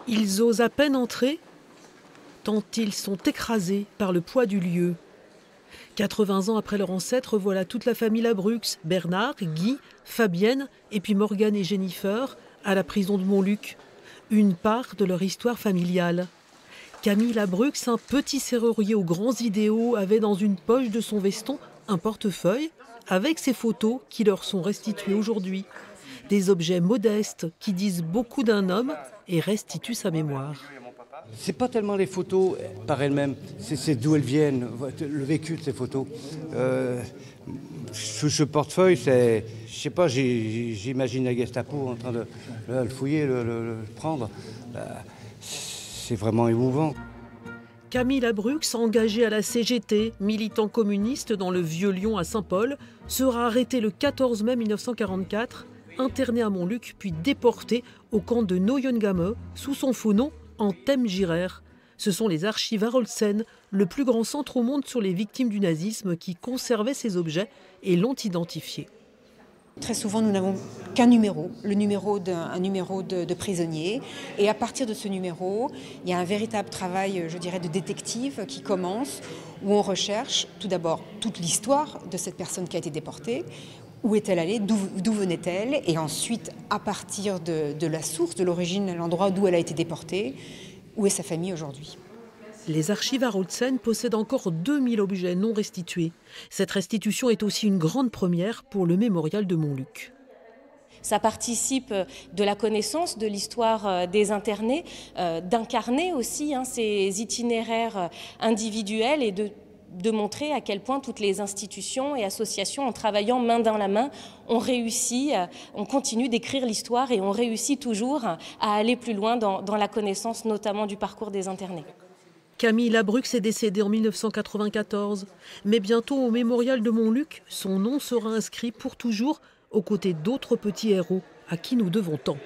Ils osent à peine entrer, tant ils sont écrasés par le poids du lieu. 80 ans après leur ancêtre, voilà toute la famille Labrux, Bernard, Guy, Fabienne et puis Morgane et Jennifer à la prison de Montluc. Une part de leur histoire familiale. Camille Labrux, un petit serrurier aux grands idéaux, avait dans une poche de son veston un portefeuille avec ses photos qui leur sont restituées aujourd'hui. Des objets modestes qui disent beaucoup d'un homme et restituent sa mémoire. C'est pas tellement les photos par elles-mêmes, c'est d'où elles viennent, le vécu de ces photos. Sous ce portefeuille, je sais pas, j'imagine la Gestapo en train de le fouiller, le prendre. C'est vraiment émouvant. Camille Labrux, engagé à la CGT, militant communiste dans le Vieux-Lyon à Saint-Paul, sera arrêté le 14 mai 1944, interné à Montluc, puis déporté au camp de Neuengamme sous son faux nom Anthem Girer. Ce sont les archives Haraldsen, le plus grand centre au monde sur les victimes du nazisme, qui conservaient ces objets et l'ont identifié. Très souvent, nous n'avons qu'un numéro, le numéro de prisonnier. Et à partir de ce numéro, il y a un véritable travail, je dirais, de détective qui commence, où on recherche tout d'abord toute l'histoire de cette personne qui a été déportée. Où est-elle allée, d'où venait-elle? Et ensuite, à partir de la source, de l'origine, l'endroit d'où elle a été déportée, où est sa famille aujourd'hui? Les archives Haraldsen possèdent encore 2000 objets non restitués. Cette restitution est aussi une grande première pour le mémorial de Montluc. Ça participe de la connaissance de l'histoire des internés, d'incarner aussi ces itinéraires individuels et de montrer à quel point toutes les institutions et associations, en travaillant main dans la main, ont réussi, on continue d'écrire l'histoire et on réussit toujours à aller plus loin dans la connaissance notamment du parcours des internés. Camille Labrux est décédée en 1994, mais bientôt au mémorial de Montluc, son nom sera inscrit pour toujours aux côtés d'autres petits héros à qui nous devons tant.